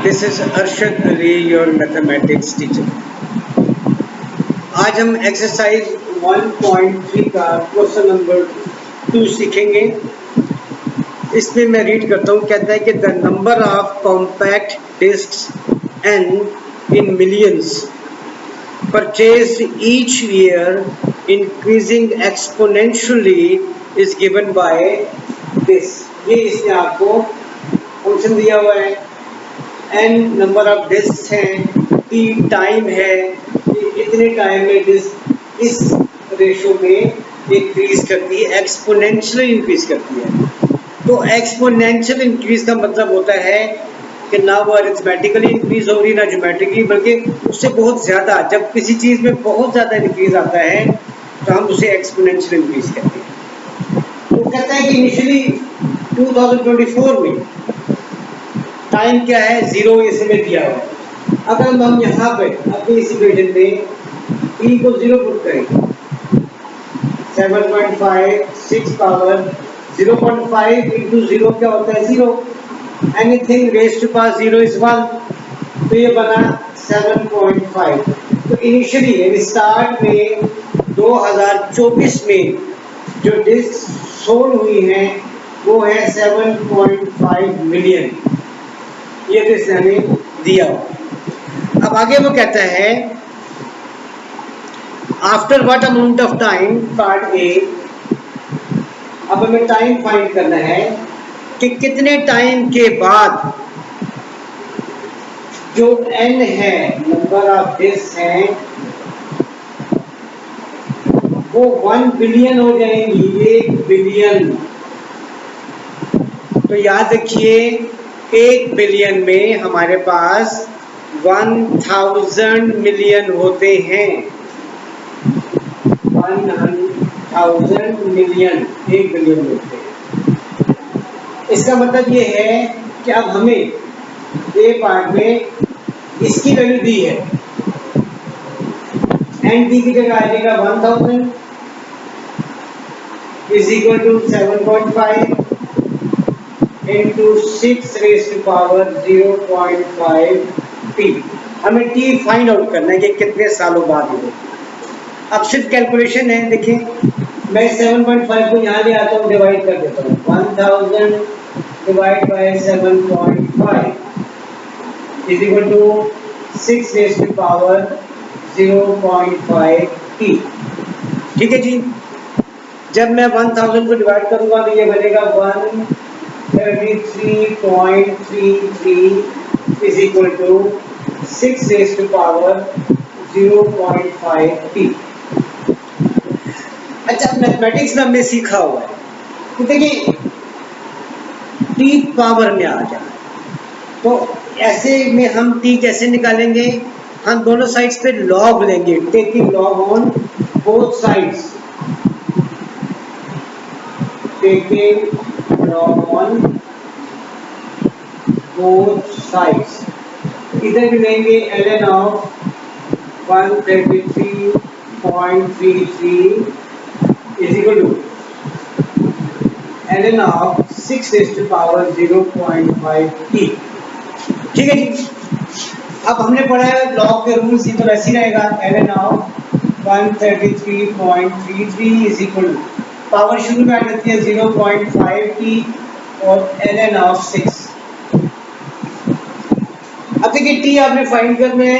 This is Arshad Ali, your mathematics teacher. आज हम exercise 1.3 का क्वेश्चन नंबर 2 सीखेंगे। इसमें मैं रीड करता हूँ। कहता है कि the number of compact discs n in millions purchased each year increasing exponentially is given by this। ये इसने आपको फंक्शन दिया हुआ है। n नंबर ऑफ डिस्क हैं, t टाइम है, इतने टाइम में डिस्क इस रेशो में इंक्रीज करती है, एक्सपोनेंशियली इंक्रीज करती है। तो एक्सपोनेंशियल इंक्रीज का मतलब होता है कि ना वो अरिथमेटिकली इंक्रीज हो रही ना ज्योमेट्रिकली, बल्कि उससे बहुत ज़्यादा। जब किसी चीज़ में बहुत ज़्यादा इंक्रीज आता है तो हम उसे एक्सपोनेंशियल इंक्रीज कहते हैं। तो कहता है कि इनिशियली 2024 में टाइम क्या है, 0 इसमें दिया हुआ है। अगर हम यहाँ पे अपनी इस इक्वेशन में e को 0 पुट करेंगे, 7.5 6 पावर 0.5 इंटू 0 क्या होता है 0। Anything raise to power 0 is 1, तो ये बना 7.5। तो इनिशियली स्टार्ट में 2024 में जो डिस्क सोल्ड हुई हैं वो है 7.5 मिलियन। ये तो इसने हमें दिया। अब आगे वो कहता है after what amount of time, part A. अब हमें टाइम फाइंड करना है कि कितने टाइम के बाद जो n है, नंबर ऑफ डिस्क हैं, वो 1 बिलियन हो जाएंगी, 1 बिलियन। तो याद रखिए 1 बिलियन में हमारे पास 1000 मिलियन होते हैं। 1000 मिलियन 1 बिलियन होते हैं। इसका मतलब ये है कि अब हमें ए पार्ट में इसकी वैल्यू दी है, एन डी की जगह आ जाएगा 1000 is equal to 7.5 into 6 raise to power 0.5 T. हमें टी फाइंड आउट करना है कि कितने सालों बाद हो। अब सिर्फ कैलकुलेशन है। देखिए मैं 7.5 को यहाँ ले आता हूँ, डिवाइड कर देता हूँ। 1000 divide by 7.5 is equal to 6 raise to power 0.5 t. ठीक है जी। जब मैं 1000 को डिवाइड करूंगा तो ये बनेगा 133.33 is equal to 6 raise to power 0.5 t. अच्छा, मैथमेटिक्स में हमने सीखा हुआ है तो देखिए टी पावर में आ जाए तो ऐसे में हम टी कैसे निकालेंगे। हम दोनों साइड्स पे लॉग लेंगे, taking log on both sides, taking log on both sides. इधर भी लेंगे ln of 133.33 is equal to ln of 6 raised to power 0.5 t। ठीक है जी। अब हमने पढ़ा है लॉग के रूल्स, ये तो वैसे ही रहेगा। ln of 133.33 is equal to power शुरू में आ जाती है 0.5 t और ln of 6। अब देखिए t आपने फाइंड करना है,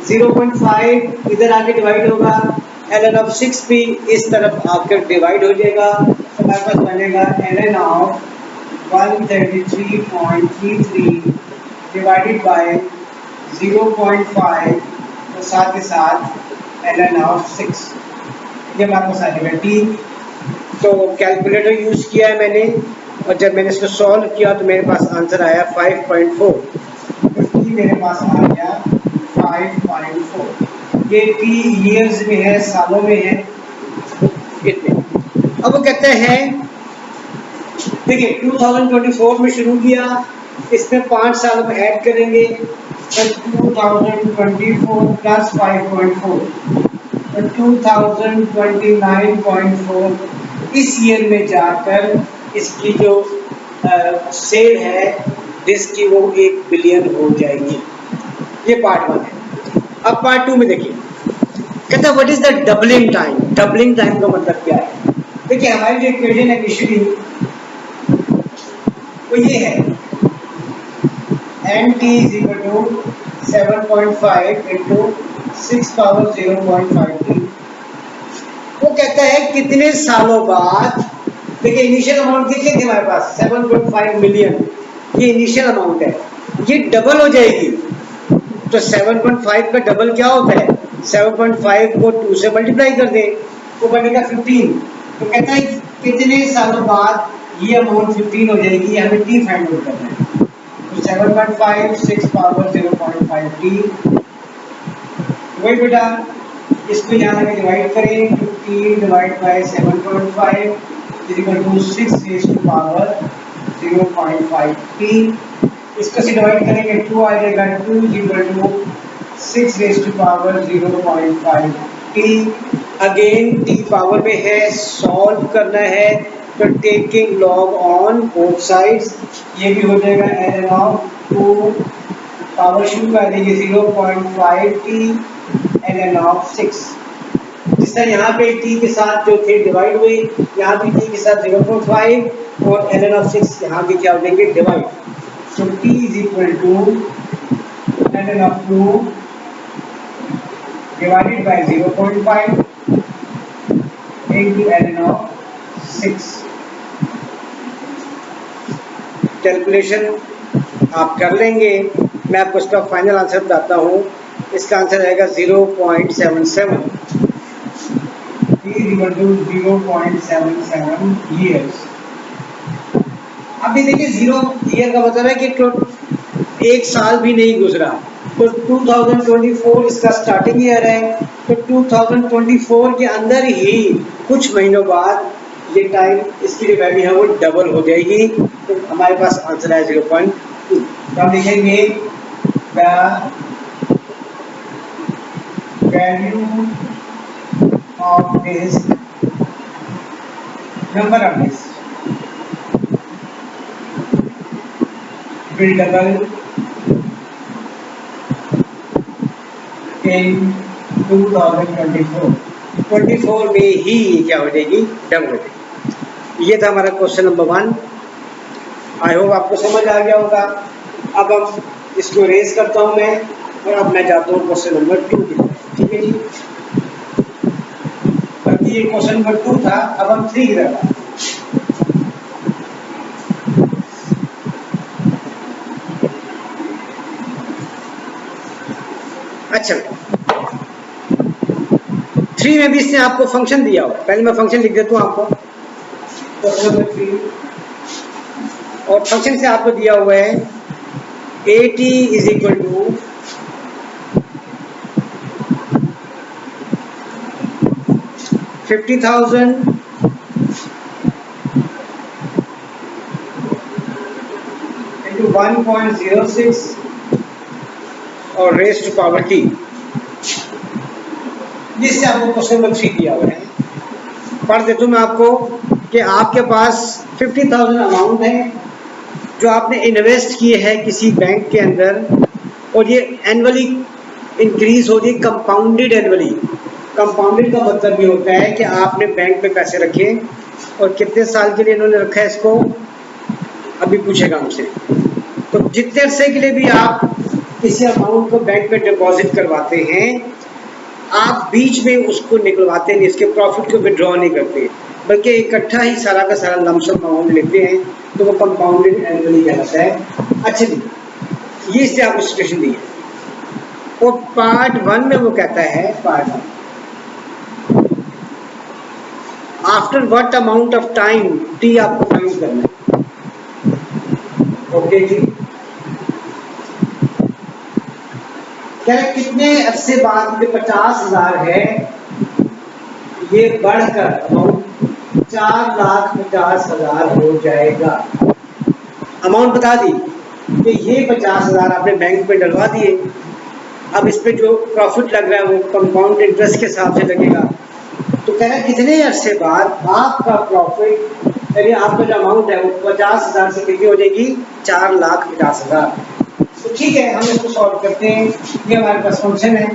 0.5 इधर आके डिवाइड होगा, ln ऑफ 6 भी इस तरफ आकर डिवाइड हो जाएगा, तो हमारे पास बनेगा ln ऑफ 133.33 डिवाइडेड बाय 0.5 और साथ के साथ ln ऑफ 6। ये हमारे पास आ जाएगा t। तो कैलकुलेटर यूज़ किया है मैंने और जब मैंने इसको सॉल्व किया तो मेरे पास आंसर आया 5.4। तो t मेरे पास आ गया 5.4। ये t ईयर्स में है, सालों में है, कितने। अब वो कहते हैं देखिए 2024 में शुरू किया, इसमें 5 साल में ऐड करेंगे तो 2024 प्लस 5.4 तो 2029.4 इस ईयर में जाकर इसकी जो सेल है डिस्क की वो 1 बिलियन हो जाएगी। ये पार्ट 1 है। अब पार्ट 2 में देखिए, कहता है what is the doubling time. Doubling time का मतलब क्या है? देखिए हमारी जो इक्वेशन है इनिशियली वो ये है, N t is equal to 7.5 into 6 power 0.5t। वो कहता है कितने सालों बाद, देखिए इनिशियल अमाउंट कितनी थी हमारे पास 7.5 मिलियन, ये इनिशियल अमाउंट है, ये डबल हो जाएगी। तो 7.5 का डबल क्या होता है? 7.5 को 2 से मल्टीप्लाई कर दें, वो बनेगा 15। तो कहता है कितने सालों बाद ये अमाउंट 15 हो जाएगी, हमें टी फाइंड आउट करना है। तो 7.5 6 पावर 0.5t, वही बेटा इसको यहाँ लगे डिवाइड करें, 15 divide by 7.5 is equal to 6 raise to power 0.5t। इसको से डिवाइड करेंगे 2 आ जाएगा, 2 is equal to 6 raise to power 0.5t। Again t power में है, सॉल्व करना है तो taking log on both sides, ये भी हो जाएगा ln ऑफ 2 पावर शुरू कर देंगे 0.5t ln ऑफ 6। जिस तरह यहाँ पे t के साथ जो थे डिवाइड हुए, यहाँ भी t के साथ 0.5 और ln ऑफ 6 यहाँ भी क्या हो जाएंगे divide. So t is equal to ln of 2 divided by 0.5 into ln of 6। Calculation आप कर लेंगे, मैं आपको इसका फाइनल आंसर बताता हूँ। इसका आंसर आएगा 0.77, t is equal to 0.77 years। अभी देखिए 0 ईयर का मतलब है कि तो एक साल भी नहीं गुजरा, तो 2024 इसका स्टार्टिंग ईयर है, तो 2024 के अंदर ही कुछ महीनों बाद ये टाइम इसकी जो वैल्यू है वो डबल हो जाएगी। तो हमारे पास आंसर है 0.2। तो हम लिखेंगे the value of this number of this will double in 2024। 24 में ही क्या हो जाएगी डबल हो जाएगी। ये था हमारा क्वेश्चन नंबर 1। आई होप आपको समझ आ गया होगा। अब हम इसको रेज करता हूँ मैं, और अब मैं जाता हूँ क्वेश्चन नंबर 2 की तरफ। ठीक है जी, बाकी ये क्वेश्चन नंबर 2 था, अब हम 3 की तरफ। अच्छा 3 में भी इसने आपको फंक्शन दिया हुआ है, पहले मैं फंक्शन लिख देता हूँ आपको। क्वेश्चन नंबर 3 और फंक्शन से आपको दिया हुआ है AT is equal to 50,000 into 1.06 और रेज टू पावर t। जिससे आपको क्वेश्चन नंबर 3 दिया हुआ है। पढ़ देता हूँ मैं आपको कि आपके पास 50,000 अमाउंट है जो आपने इन्वेस्ट किए हैं किसी बैंक के अंदर, और ये एनुअली इंक्रीज हो रही है, कंपाउंडेड एनुअली। कंपाउंडेड का मतलब ये होता है कि आपने बैंक में पैसे रखे और कितने साल के लिए इन्होंने रखा है इसको, अभी पूछेगा हमसे। तो जितने अरसे के लिए भी आप किसी अमाउंट को बैंक में डिपॉजिट करवाते हैं, आप बीच में उसको निकलवाते नहीं, इसके प्रॉफिट को विड्रॉ नहीं करते, बल्कि इकट्ठा ही सारा का सारा लमसम अमाउंट लेते हैं, तो वो कंपाउंडेड एनुअली कहलाता है। अच्छा जी, ये इससे आपको सिचुएशन दी है। और पार्ट 1 में वो कहता है, part 1 after what amount of time T आपको फाइंड करना है। ओके जी, कितने अरसे बाद ये 50,000 है, ये बढ़कर अमाउंट 4,50,000 हो जाएगा। अमाउंट बता दी कि ये 50,000 आपने बैंक में डलवा दिए, अब इस पे जो प्रॉफिट लग रहा है वो कंपाउंड इंटरेस्ट के हिसाब से लगेगा। तो कह रहा है कितने अरसे बाद आपका प्रॉफिट यानी आपका जो अमाउंट है वो 50,000 से कितनी हो जाएगी, 4,50,000। तो ठीक है, हम इसको सॉल्व करते हैं। ये हमारे पास फंक्शन है,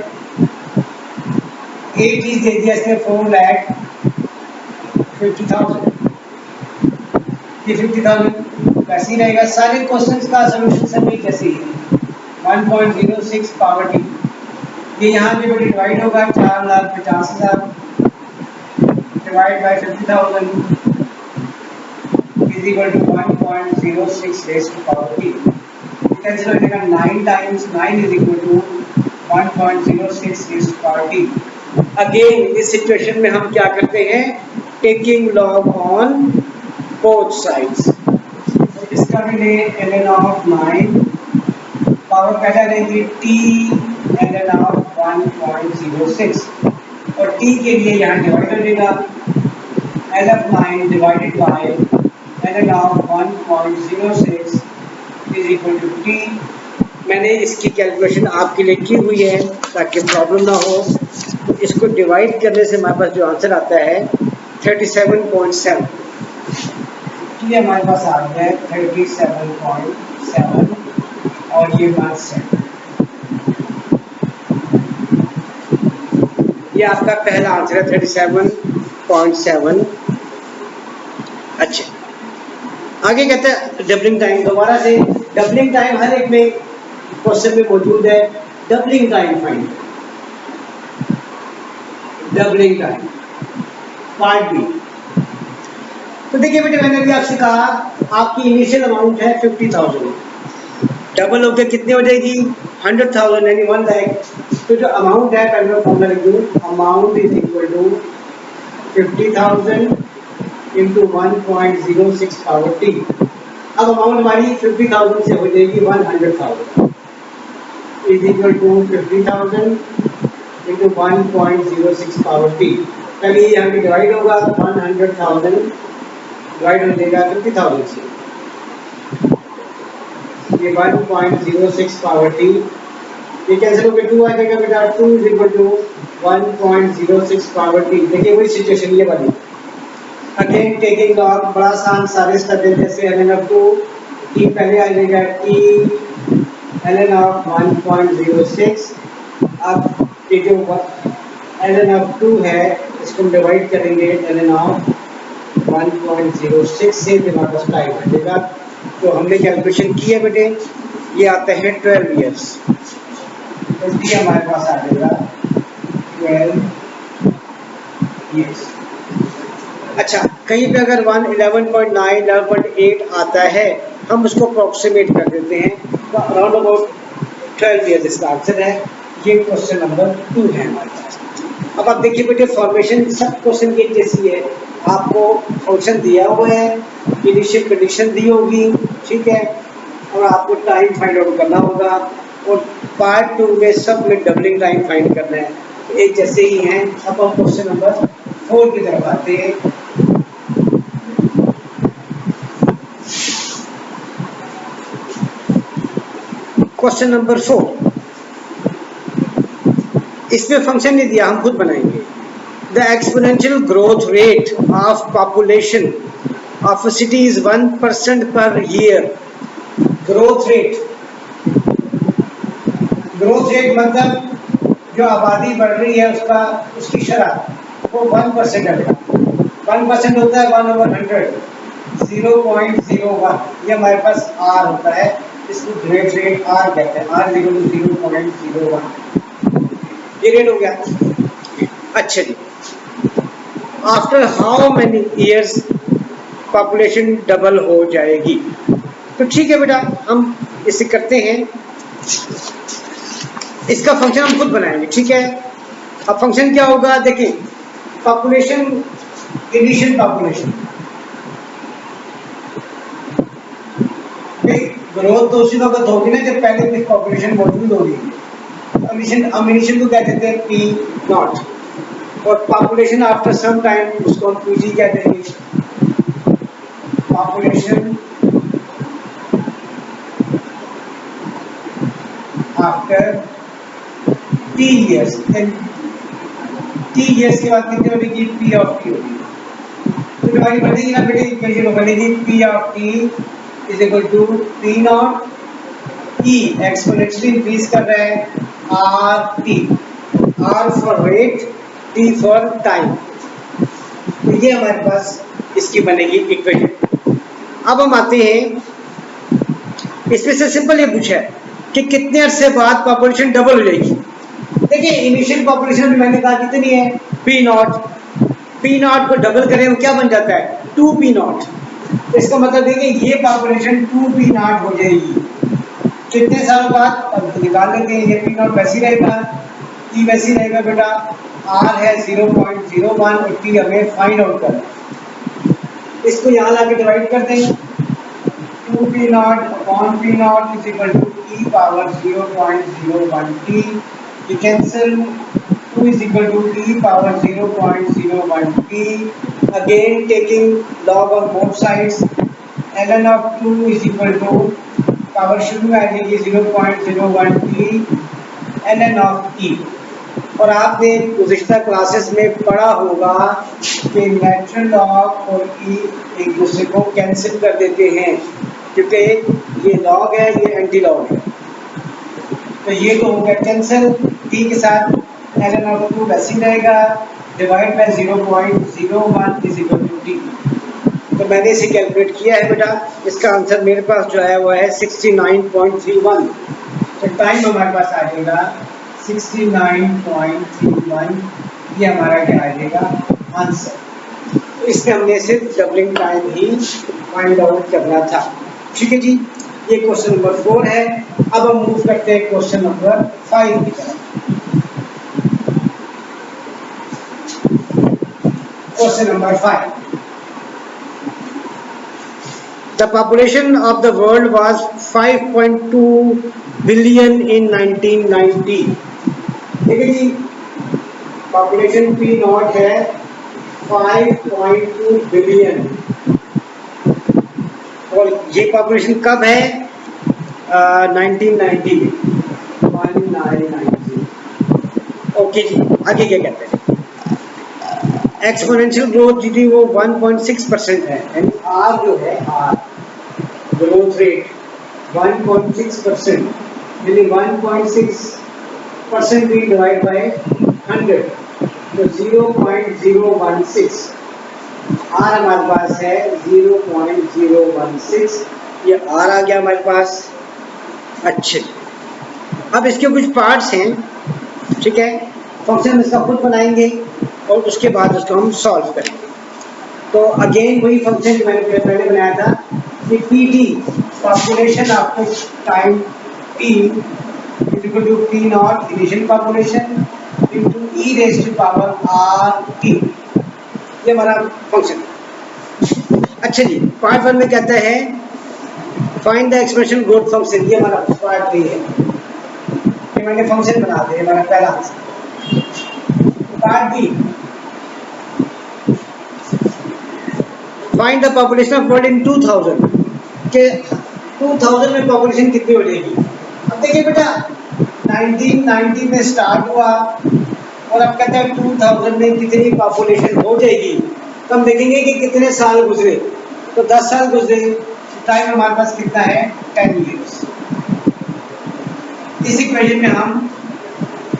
एक चीज दे दिया इसने 4,50,000, ये 50,000 वैसे ही रहेगा। सारे क्वेश्चंस का सोल्यूशन सब एक जैसे ही है, 1.06 पावर टी। ये यहाँ पे डिवाइड होगा 4,50,000 divide by 50,000 is equal to 1.06 raise to power t. Cancel हो जाएगा, 9 times 9 is equal to 1.06 raise to power t. Again इस सिचुएशन में हम क्या करते हैं, taking log on both sides. इसका भी ले ln ऑफ 9 पावर क्या रहेगी t ln ऑफ 1.06 और t के लिए यहाँ डिवाइड हो जाएगा lf9 divided by ln of 1.06 is equal to t। मैंने इसकी कैलकुलेशन आपके लिए की हुई है ताकि प्रॉब्लम ना हो। तो इसको डिवाइड करने से हमारे पास जो आंसर आता है 37.7, ये हमारे पास आ गया है 37.7 और ये मार्क्स है। ये आपका पहला आंसर है 37.7। अच्छा, आगे कहते हैं डबलिंग टाइम। दोबारा से डबलिंग टाइम हर एक में क्वेश्चन में मौजूद है। Doubling time find, doubling time part B. तो देखिए बेटे, मैंने अभी आपसे कहा आपकी इनिशियल अमाउंट है 50,000, डबल होकर कितनी हो जाएगी 100,000 यानी 1 लाख। तो जो अमाउंट है पहले फॉर्मूला लिख दूं, amount is equal to 50,000 into 1.06 power t. अब अमाउंट हमारी 50,000 से हो जाएगी 100,000 is equal to 50,000 into 1.06 power t. पहले ये यहाँ पे डिवाइड होगा, 100,000 डिवाइड हो जाएगा 50,000 से, ये 1.06 पावर टी। ये कैंसिल होकर 2 आ जाएगा बेटा, 2 is equal to 1.06 power t. देखिए वही सिचुएशन ये वाली। अगेन टेकिंग लॉग, बड़ा आसान, सारे स्टेप जैसे ln ऑफ 2 t पहले आ जाएगा t ln ऑफ 1.06। अब ये जो ln ऑफ 2 है इसको हम डिवाइड करेंगे ln ऑफ 1.06 से, हमारे पास टाइम आ जाएगा। तो हमने कैलकुलेशन की है बेटे, ये आता है 12 ईयर्स। तो ये हमारे पास आ जाएगा 12 ईयर्स। अच्छा, कहीं पे अगर 11.9 11.8 आता है हम उसको अप्रोक्सीमेट कर देते हैं, तो अराउंड अबाउट 12 ईयर्स इसका आंसर है। ये क्वेश्चन नंबर 2 है हमारे पास। अब आप देखिए बेटे, फॉर्मेशन सब क्वेश्चन की जैसी है। आपको फंक्शन दिया हुआ है, इनिशियल कंडीशन दी होगी, ठीक है, और आपको टाइम फाइंड आउट करना होगा। और पार्ट 2 में सब में डबलिंग टाइम फाइंड करना है, तो एक जैसे ही हैं। अब हम क्वेश्चन नंबर 4 की तरफ आते हैं। क्वेश्चन नंबर 4, इसमें फंक्शन नहीं दिया, हम खुद बनाएंगे। The exponential growth rate of population of a city is 1% per year. Growth rate, growth rate मतलब जो आबादी बढ़ रही है उसका, उसकी शरह वो 1% है। 1% होता है 1/100, 0.01। ये हमारे पास r होता है, इसको ग्रोथ रेट r कहते हैं। r इक्वल टू 0.01, ये रेट हो गया। अच्छा जी, after how many years population double हो जाएगी? तो ठीक है बेटा, हम इसे करते हैं। इसका फंक्शन हम खुद बनाएंगे, ठीक है। अब फंक्शन क्या होगा, देखिए पॉपुलेशन, इनिशियल पॉपुलेशन, ग्रोथ तो उसी वक्त होगी ना जब पहले कुछ पॉपुलेशन मौजूद होगी। हम इनिशियल को कहते थे पी नॉट, और पॉपुलेशन आफ्टर सम टाइम उसको हम पीजी कहते हैं। Population after T years, T years के बाद कितनी होगी, पी ऑफ टी होगी। तो हमारी बनेगी ना बेटे, इक्वेशन बनेगी P of T is equal to P not E exponentially increase कर रहा है RT, R for rate, T for time. तो ये हमारे पास इसकी बनेगी इक्वेशन। अब हम आते हैं, इसमें से सिंपल ये पूछा है कि कितने अरसे बाद पॉपुलेशन डबल हो जाएगी। देखिए इनिशियल पॉपुलेशन में मैंने कहा कितनी है, P नॉट, P नॉट को डबल करें तो क्या बन जाता है 2P नॉट। तो इसका मतलब है कि ये पॉपुलेशन 2P नॉट हो जाएगी कितने सालों बाद, अब निकाल लेते हैं। ये P नॉट वैसी रहेगा, T वैसी रहेगा बेटा, R है 0.01 और T हमें फाइंड आउट करना है। इसको यहाँ लाके डिवाइड कर दें, 2P not upon P not is equal to E power 0.01 T, ये cancel, 2 is equal to E power 0.01 T, again taking log on both sides, ln of 2 is equal to power शुरू में आ जाएगी 0.01 T ln of E। और आपने गुज़िश्ता classes में पढ़ा होगा कि नेचुरल लॉग और E एक दूसरे को कैंसिल कर देते हैं, क्योंकि ये लॉग है ये एंटी लॉग है, तो ये तो हो गया कैंसिल, T के साथ ln of 2 वैसे रहेगा, divide by 0.01 is equal to T। तो मैंने इसे कैलकुलेट किया है बेटा, इसका आंसर मेरे पास जो है वो है 69.31। तो टाइम हमारे पास आ जाएगा 69.31, ये हमारा क्या आ जाएगा आंसर। तो इसमें हमने सिर्फ डबलिंग टाइम ही फाइंड आउट करना था। ठीक है जी, ये क्वेश्चन नंबर 4 है। अब हम मूव करते हैं क्वेश्चन नंबर 5 की तरफ। Question number 5. The population of the world was 5.2 billion in 1990. देखिए जी, पॉपुलेशन P नॉट है 5.2 बिलियन, और ये पॉपुलेशन कब है 1990 में, 1990। ओके जी, आगे क्या कहते हैं, एक्सपोनेंशियल ग्रोथ जी थी वो 1.6% है, यानी आर जो है आर ग्रोथ रेट 1.6%, यानी 1.6% भी डिवाइड बाय 100 तो 0.016, आर हमारे पास है 0.016, ये आर आ गया हमारे पास। अच्छे, अब इसके कुछ पार्ट्स हैं, ठीक है, फंक्शन इसका खुद बनाएंगे और उसके बाद उसको हम सॉल्व करेंगे। तो अगेन वही फंक्शन जो मैंने पहले बनाया था कि P population after time t equal to P not initial population into e raised to power r t, ये हमारा फंक्शन। अच्छा जी, पार्ट 1 में कहता है find the expression growth function, ये हमारा पार्ट 3 है, ये मैंने फंक्शन बना दिया, हमारा पहला answer. Part B, find the population of world in 2000, के 2000 में पॉपुलेशन कितनी हो जाएगी। अब देखिए बेटा 1990 में स्टार्ट हुआ और अब कहते हैं 2000 में कितनी पॉपुलेशन हो जाएगी, तो हम देखेंगे कि कितने साल गुजरे, तो 10 साल गुजरे, टाइम हमारे पास कितना है 10 ईयर्स। इस इक्वेशन में हम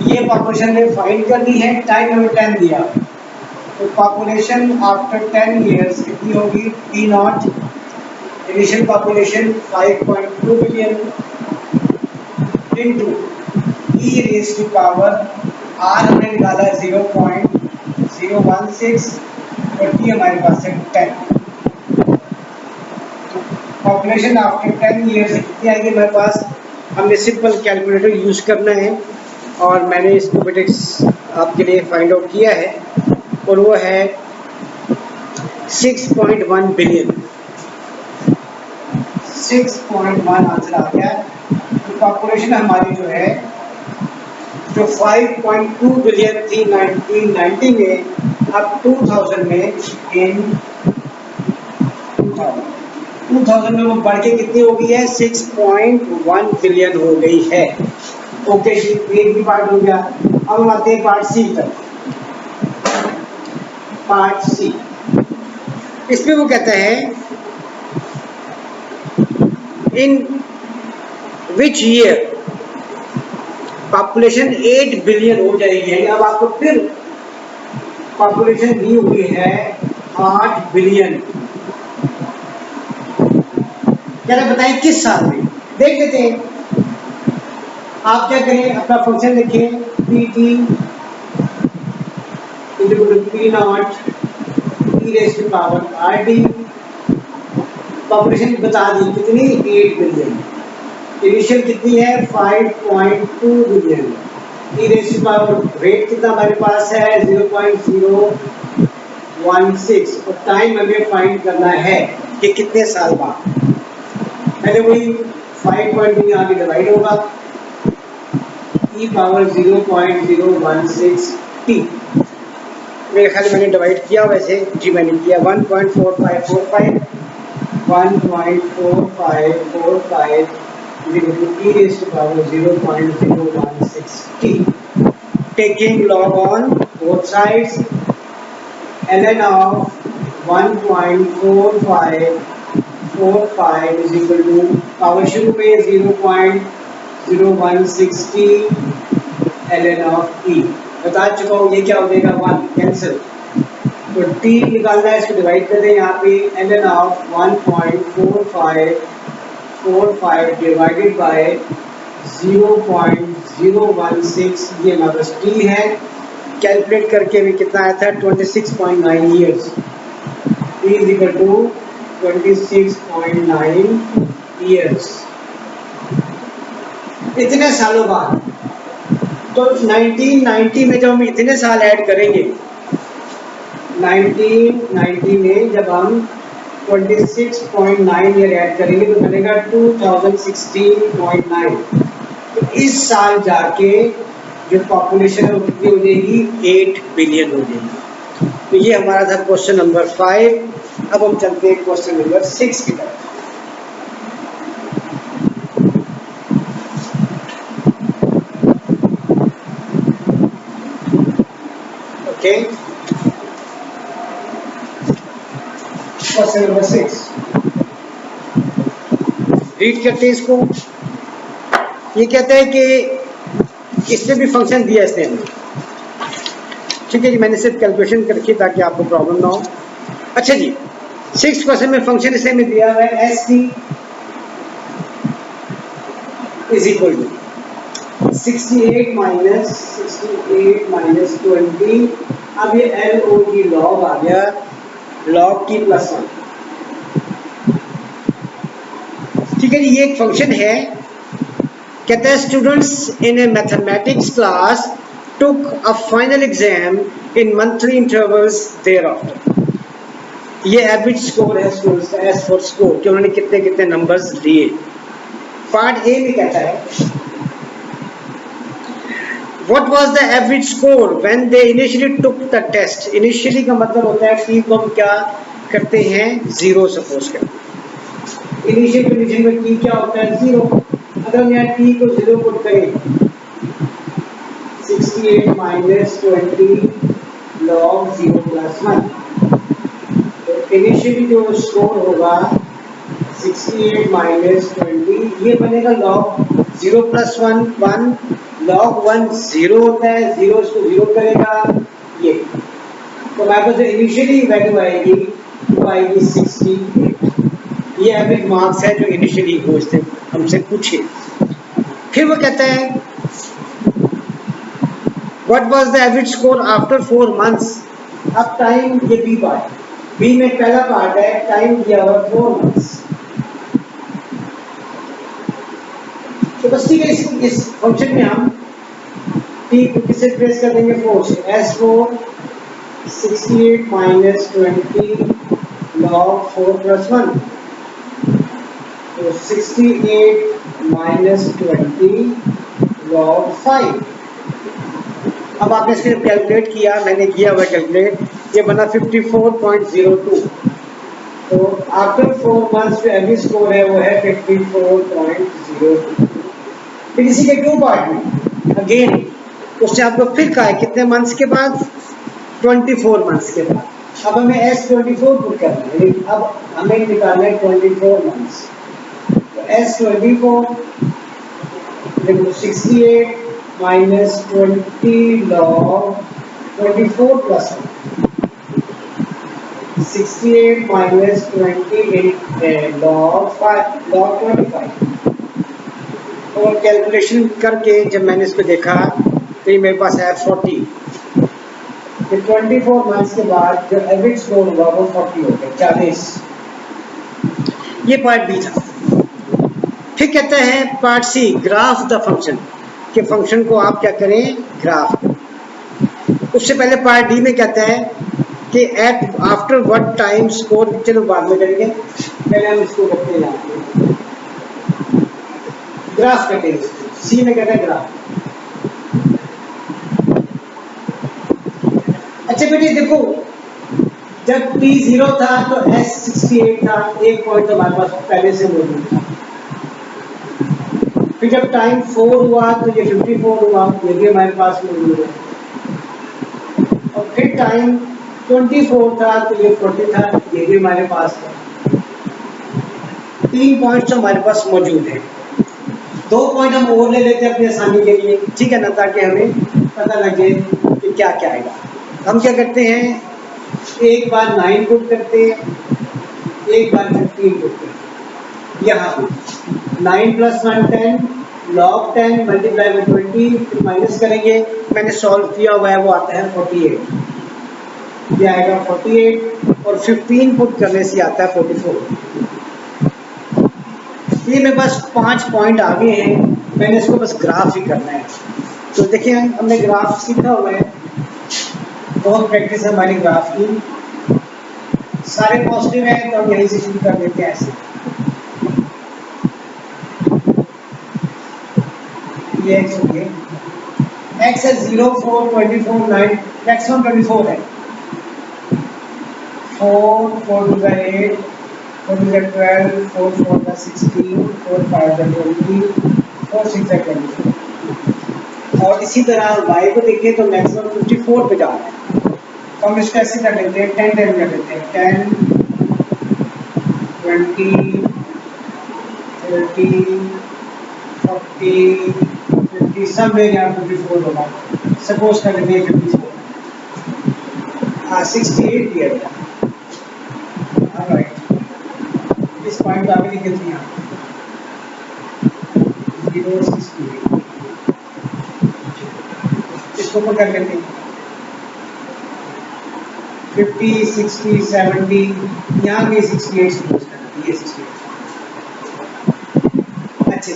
ये पॉपुलेशन में फाइंड करनी है, टाइम हमें 10 दिया, तो पॉपुलेशन आफ्टर 10 ईयर्स कितनी होगी, P not initial population 5.2 billion into e raise to power r हमने निकाला 0.016 और टी हमारे पास है 10। पॉपुलेशन आफ्टर 10 ईयर्स कितनी आएगी हमारे पास, हमने सिंपल कैलकुलेटर यूज करना है और मैंने इसको बेटे आपके लिए फाइंड आउट किया है और वो है 6.1 बिलियन, 6.1 आंसर आ गया। तो पॉपुलेशन हमारी जो है जो 5.2 बिलियन थी 1990 में, अब 2000 में इन 2000 में वो बढ़ के कितनी हो गई है 6.1 बिलियन हो गई है। ओके जी, एक भी पार्ट हो गया। अब हम आते हैं पार्ट सी तक। पार्ट सी, इसमें वो कहता है इन विच ईयर पॉपुलेशन 8 बिलियन हो जाएगी। यानी अब आपको फिर पॉपुलेशन दी हुई है 8 बिलियन। क्या बताएं किस साल में, देख लेते हैं। आप क्या करें, अपना फंक्शन लिखें P t P not e raise to power r t. Population बता दी कितनी, 8 बिलियन। इनिशियल कितनी है, 5.2 billion. E raise to power rate कितना हमारे पास है, 0.016। और टाइम हमें फाइंड करना है कि कितने साल बाद। पहले वही 5.2 यहाँ पे डिवाइड होगा, ई पावर 0.016 टी। मेरे ख्याल मैंने डिवाइड किया, वैसे जी मैंने किया 1.4545 1.4545 e raised to power 0.016 t. Taking log on both sides, ln of 1.4545 is equal to power शुरू में 0.016 t ln of e। बता चुका हूँ ये क्या हो जाएगा, 1 कैंसिल। तो t निकालना है, इसको डिवाइड कर दें यहाँ पे, ln of 1.4545 डिवाइडेड बाय 0.016, ये हमारा t है। कैलकुलेट करके भी कितना आया था, 26.9 years. t is equal to 26.9 years. इतने सालों बाद, तो 1990 में जब हम इतने साल ऐड करेंगे, 1990 में जब हम 26.9 ईयर ऐड करेंगे तो बनेगा 2016.9। तो इस साल जाके जो पॉपुलेशन है वो कितनी हो जाएगी, 8 बिलियन हो जाएगी। तो ये हमारा था क्वेश्चन नंबर 5। अब हम चलते हैं क्वेश्चन नंबर 6 की तरफ। ओके, क्वेश्चन नंबर 6 रीड करते हैं इसको। ये कहता है कि इसमें भी फंक्शन दिया इसने, ठीक है जी। मैंने सिर्फ कैलकुलेशन कर रखी ताकि आपको प्रॉब्लम ना हो। अच्छा जी, 6 क्वेश्चन में फंक्शन इसने में दिया हुआ है S t is equal to 68 minus 20। अब ये एल ओ की लॉग आ गया, लॉग की प्लस 1, ठीक है जी। ये एक फंक्शन है, कहता है students in a mathematics class took a final exam in monthly intervals thereafter. ये एवरेज स्कोर है स्टूडेंट्स का, एस फॉर स्कोर, कि उन्होंने कितने कितने नंबर्स लिए। पार्ट ए में कहता है What was the average score when they initially took the test? Initially का मतलब होता है t को हम क्या करते हैं, 0 सपोज करते हैं। इनिशियल कंडीशन में t क्या होता है, 0। अगर हम यहाँ t को 0 पुट करें, 68 माइनस 20 लॉग 0 प्लस 1, तो इनिशियली जो स्कोर होगा 68 माइनस 20, ये बनेगा लॉग 0 प्लस 1 1, लॉग 1 0 होता है, 0 इसको 0 करेगा ये, तो हमारे पास जो इनिशियली वैल्यू आएगी वो आएगी 68। ये एवरेज मार्क्स है जो इनिशियली पूछते हमसे पूछे। फिर वो कहता है what was the average score after 4 months. अब टाइम, ये बी पार्ट, बी में पहला पार्ट है, टाइम दिया हुआ 4 मंथ्स। तो बस ठीक है, इस फंक्शन में हम t को किससे ट्रेस कर देंगे, 4 से। s4 68 माइनस 20 लॉग 4 प्लस 1, तो 68 माइनस 20 लॉग 5। अब आपने इसके कैलकुलेट किया, मैंने किया हुआ कैलकुलेट, ये बना 54.02। तो आफ्टर 4 मंथ्स जो एवरेज स्कोर है वो है 54.02। फिर इसी के 2 पार्ट में अगेन उसने आपको फिर कहा है कितने मंथ्स के बाद, 24 मंथ्स के बाद। अब हमें S24 पुट करना है, अब हमें निकालना है 24 मंथ्स। तो S24 देखो 68 minus 20 log 24 plus 68 minus 28 log 5 log 25। और कैलकुलेशन करके जब मैंने इसको देखा तो ये मेरे पास है 40। तो 24 मंथ्स के बाद जो एवरेज स्कोर होगा वो 40 हो गया, 40। ये पार्ट बी था। फिर कहते हैं part C, graph the function, कि फंक्शन को आप क्या करें, ग्राफ। उससे पहले पार्ट डी में कहता है कि at after what time score, चलो बाद में करेंगे, पहले हम इसको करते हैं यहाँ पे ग्राफ करते हैं। सी में कहते हैं ग्राफ। अच्छा बेटे देखो, जब t 0 था तो s 68 था, एक पॉइंट हमारे पास पहले से मौजूद था। फिर जब टाइम 4 हुआ तो ये 54 हुआ, ये भी हमारे पास मौजूद है। और फिर टाइम 24 था तो ये 40 था, ये भी हमारे पास है। 3 पॉइंट्स तो हमारे पास मौजूद है। 2 पॉइंट हम और ले लेते हैं अपनी आसानी के लिए, ठीक है ना, ताकि हमें पता लगे कि क्या क्या आएगा। हम क्या करते हैं, एक बार 9 पुट करते हैं, एक बार 15 पुट करते हैं। यहाँ 9 प्लस 1 10 लॉग 10 मल्टीप्लाई बाई 20, फिर माइनस करेंगे। मैंने सॉल्व किया हुआ है, वो आता है 48। ये आएगा 48 और 15 पुट करने से आता है 44। ये मेरे पास 5 पॉइंट आ गए हैं, मैंने इसको बस ग्राफ ही करना है। तो देखिए हमने ग्राफ सीखा हुआ है, बहुत प्रैक्टिस है हमारी ग्राफ की। सारे पॉजिटिव हैं तो हम यहीं से शुरू कर देते हैं ऐसे। ये x हो गया, x है 0 4 24 9, मैक्सिमम 24 है। 4 4 2 8 4 2 12 4 4 16 4 5 20 4 6 24। और इसी तरह y को देखें तो मैक्सिमम 54 पे जा रहा है, तो हम इसको ऐसे कर लेते हैं, 10 10 कर लेते हैं, 10 20 30 40 50, सब में यहाँ 54 होगा। सपोज कर लेते हैं 54, हाँ 68 दिया गया। ऑलराइट, इस पॉइंट को आगे लिख देते हैं यहाँ 068, इसको ऊपर कर लेते हैं 50 60 70, यहाँ भी 68 सपोज कर लेते हैं, ये 68। अच्छे,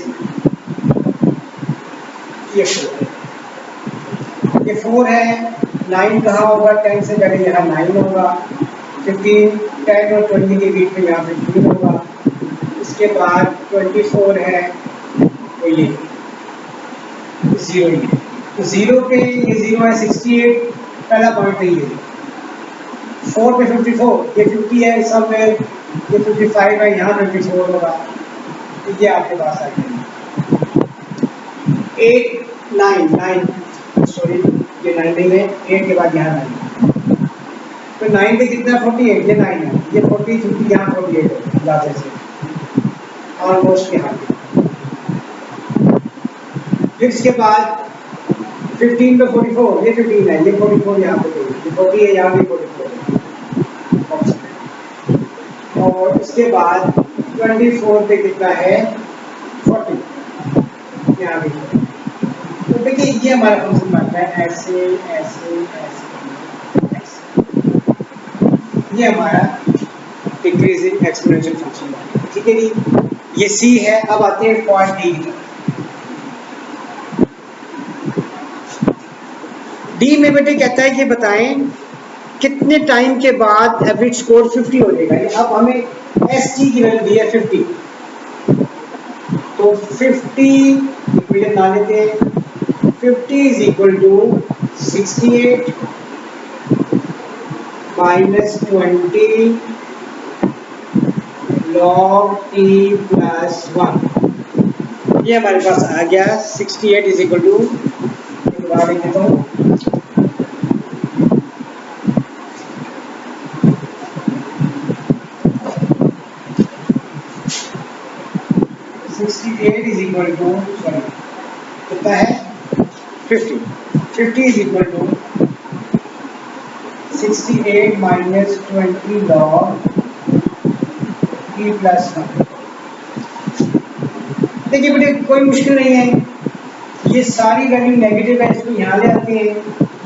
ये 4 है, 9 कहाँ होगा, 10 से पहले यहाँ 9 होगा, 15 10 और 20 के बीच में यहाँ 15 होगा। इसके बाद 24 है तो ये 0 ही है, तो 0 पे ये 0 है 68, पहला पॉइंट है ये। 4 पे 54, ये 50 है सब में, ये 55 है, यहाँ 54 होगा, तो ये आपके पास आ गया। 8 9 9 सॉरी ये 9 नहीं है, 8 के बाद यहाँ 9, तो 9 पे कितना 48, ये 9 है, ये 40 50 यहाँ 48 है ज़्यादा से ऑलमोस्ट यहाँ पे। फिर इसके बाद 15 पे 44, ये 15 है, ये 44 यहाँ पे, ये 40 है, यहाँ भी 44 है। और इसके बाद 24 पे कितना है 40, यहाँ भी। तो देखिए ये हमारा फंक्शन बनता है ऐसे ऐसे ऐसे ऐसे, ये हमारा डिक्रीजिंग एक्सपोनेंशियल फंक्शन बनता है, ठीक है जी। ये सी है। अब आते हैं पॉइंट डी की। डी में बेटे कहता है कि बताएं कितने टाइम के बाद एवरेज स्कोर 50 हो जाएगा। अब हमें एस टी की वैल्यू दी है 50, तो 50 इक्वेशन बना लेते हैं। 50 is equal to 68 minus 20 log t plus 1, ये हमारे पास आ गया 68 is equal to, दोबारा लिख देता हूँ, इज इक्वल टू सॉरी कितना है 50 50 is equal to 68 minus 20 log t plus 1। देखिए बेटे कोई मुश्किल नहीं है, ये सारी वैल्यू नेगेटिव है, इसको यहाँ ले आते हैं,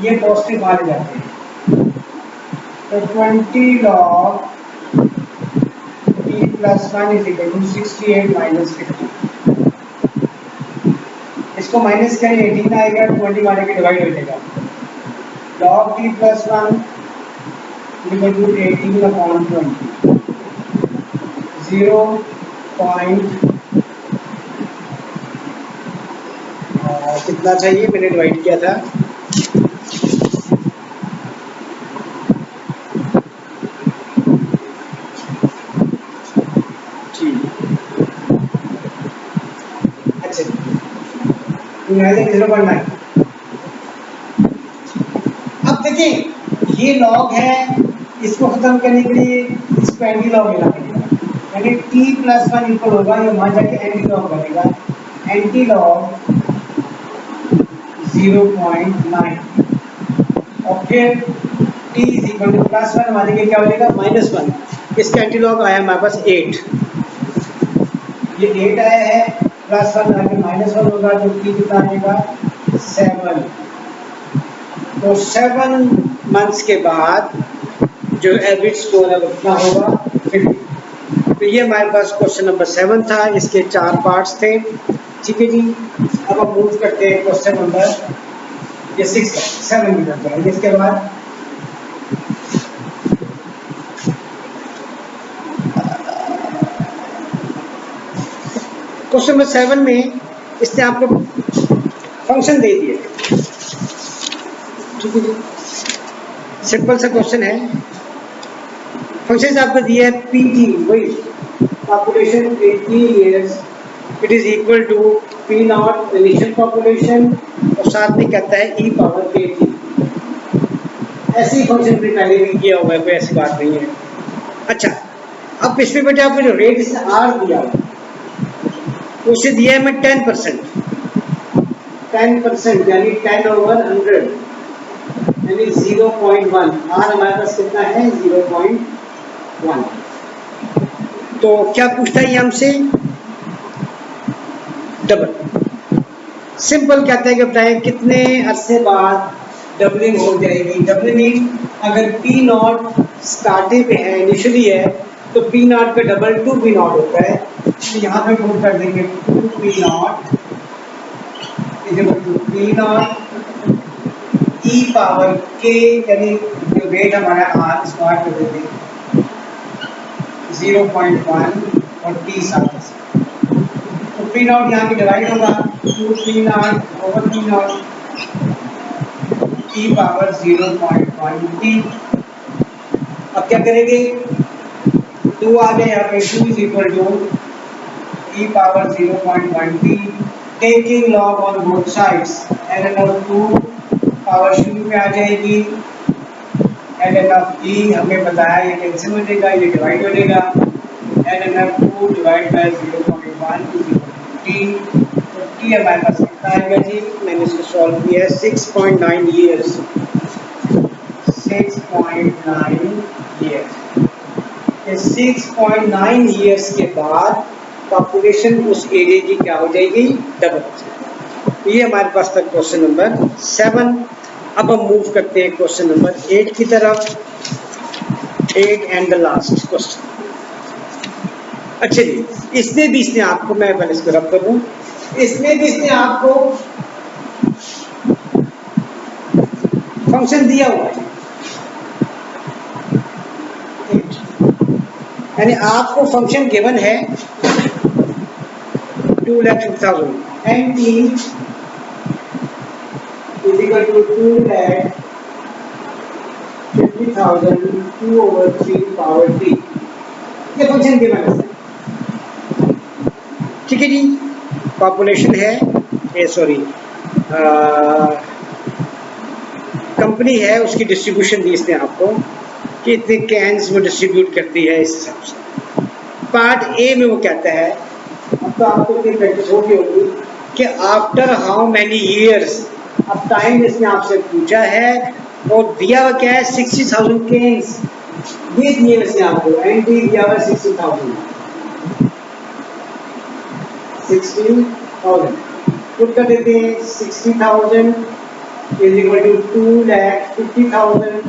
ये पॉजिटिव वहाँ ले जाते हैं, तो 20 log t plus 1 is equal to 68 minus 50। इसको माइनस करें 18 आएगा, 20 वाले के डिवाइड हो जाएगा, log t plus 1 equal to 18 upon 20, 0. कितना चाहिए, मैंने डिवाइड किया था, ठीक, अच्छा 0.9। अब देखिए ये लॉग है, इसको खत्म करने के लिए इसको एंटी लॉग लेना पड़ेगा, यानी t प्लस 1 इक्वल होगा, ये वहां जाके एंटी लॉग बनेगा, एंटी लॉग 0.9 और फिर t is equal two plus 1 हमारे लिए क्या हो जाएगा -1, इसका एंटी लॉग आया हमारे पास 8, ये 8 आया है, प्लस 1 आगे -1 होगा, जो t कितना आएगा 7। तो 7 मंथ्स के बाद जो एवरेज स्कोर है वो कितना होगा 50। तो ये हमारे पास क्वेश्चन नंबर 7 था, इसके 4 पार्ट्स थे, ठीक है जी। अब हम मूव करते हैं क्वेश्चन नंबर ये 6 7 की तरफ। इसके बाद क्वेश्चन नंबर 7 में इसने आपको फंक्शन दे दिए, ठीक है जी, सिंपल सा क्वेश्चन है। फंक्शन आपको दिया है पीटी, वही population 80 years, it is equal to P not initial population, और साथ में कहता है ई पावर के टी। ऐसे ही फंक्शन भी पहले भी किया हुआ है, कोई ऐसी बात नहीं है। अच्छा, अब पिछले बेटे आपको जो रेट इसने आर दिया उसे दिया है मैं 10%, 10% यानी 10/100 यानी 0.1, आर हमारे पास कितना है 0.1। तो क्या पूछता है ये हमसे, डबल, सिंपल कहता है कि बताएं कितने अरसे बाद डबलिंग हो जाएगी। डबलिंग अगर पी नॉट स्टार्टिंग पे है, इनिशियली है, तो पी नॉट का डबल 2 पी नॉट होता है, तो यहाँ पे पुट कर देंगे 2 P not is equal to P not e power के, यानी जो वेट हमारा आर स्क्वायर कर देंगे 0.1 और टी साथ, तो पी नॉट यहाँ की डिवाइड होगा 2 P not over P not e power 0.1 t. अब क्या करेंगे, 2 आ गए यहाँ पे, 2 is equal to e power 0.1 t, taking log on both sides, ln of 2 power शुरू में आ जाएगी, ln ऑफ ई हमें बताया ये कैंसिल हो जाएगा, ये डिवाइड हो जाएगा, ln of 2 divide by 0.1 T, तो टी हमारे पास कितना आएगा जी, मैंने इसको सॉल्व किया है 6.9 ईयर्स, 6.9 ईयर्स। 6.9 ईयर्स के बाद पॉपुलेशन उस एरिया की क्या हो जाएगी, डबल। ये हमारे पास था क्वेश्चन नंबर 7। अब हम मूव करते हैं क्वेश्चन नंबर 8 की तरफ, 8 एंड द लास्ट क्वेश्चन। अच्छा जी, इसमें भी इसने आपको, मैं पहले इसको रब कर दूं, इसमें भी इसने आपको फंक्शन दिया हुआ है, यानी आपको फंक्शन गिवन है 2,50,000 and t is equal to 2,50,000 2/3 power t, ये फंक्शन गिवन है, ठीक है जी। पॉपुलेशन है, ये सॉरी कंपनी है, उसकी डिस्ट्रीब्यूशन दी इसने आपको कि इतने कैंस वो डिस्ट्रीब्यूट करती है इस हिसाब से। पार्ट ए में वो कहता है तो आपको इतनी प्रैक्टिस होगी कि आफ्टर हाउ मैनी ईयर्स, अब टाइम इसने आपसे पूछा है और दिया हुआ क्या है 60,000 केन्स, ये दिए वैसे आपको एंटी दिया हुआ 60,000 पुट कर देते हैं 60,000 इज इक्वल टू 2,50,000,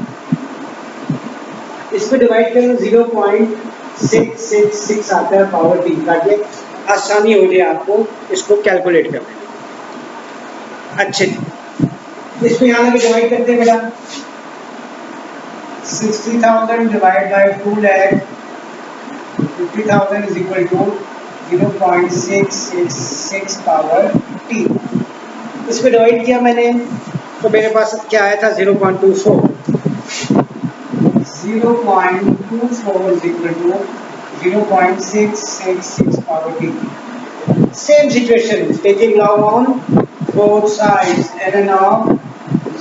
इसको डिवाइड करें 0.666 आता है पावर टी, ताकि आसानी हो जाए आपको इसको कैलकुलेट करने में। अच्छे, इसको यहाँ लगे डिवाइड करते हैं बेटा, 60,000 divide by 2,50,000 is equal to 0.666 power t. इसको डिवाइड किया मैंने तो मेरे पास क्या आया था 0.24 is equal to 0.666 power t. Same situation, taking log on both sides, ln of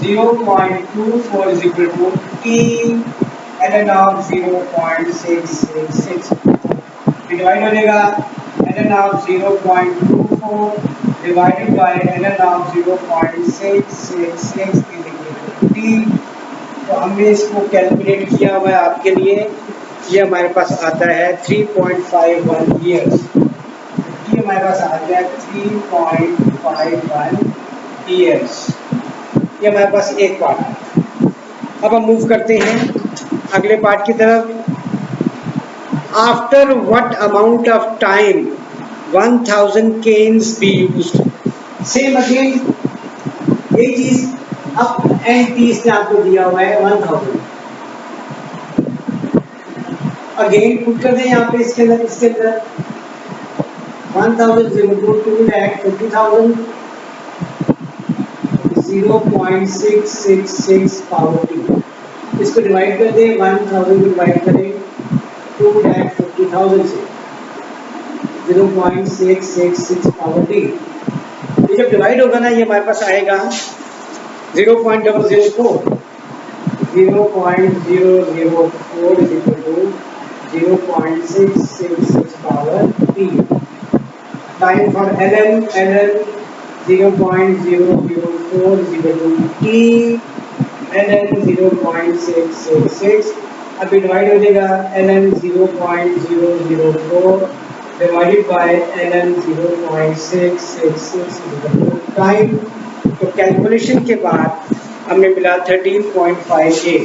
0.24 is equal to t ln of 0.666. Divide हो जाएगा ln of 0.24 divided by ln of 0.666 is equal to t। तो हमने इसको calculate किया हुआ है आपके लिए, ये हमारे पास आता है 3.51 ईयर्स, ये हमारे पास आ गया 3.51 ईयर्स, ये हमारे पास एक पार्ट है। अब हम मूव करते हैं अगले पार्ट की तरफ। After what amount of time 1000 cans be used, same again यही चीज, अब एंड टी इसने आपको दिया हुआ है 1000, अगेन पुट कर दें यहाँ पे इसके अंदर 1000 2,50,000 0.666 पावर टी, इसको डिवाइड कर दें 1000 को डिवाइड करें 2,50,000 से 0.666 पावर टी। ये जब डिवाइड होगा ना, ये हमारे पास आएगा 0.004 is equal to 0.666 power t. Time for ln 0.004 is equal to t ln 0.666। अब डिवाइड हो जाएगा ln 0.004 divided by ln 0.666 is equal to time. तो कैलकुलेशन के बाद हमें मिला 13.58,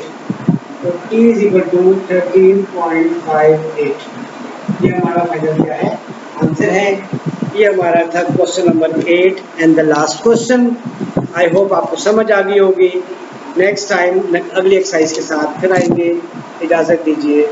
तो t इज इक्वल टू 13.58, ये हमारा फाइनल क्या है, आंसर है। ये हमारा था question number 8 and the last question. I hope आपको समझ आ गई होगी। नेक्स्ट टाइम अगली एक्सरसाइज के साथ फिर आएंगे, इजाज़त दीजिए।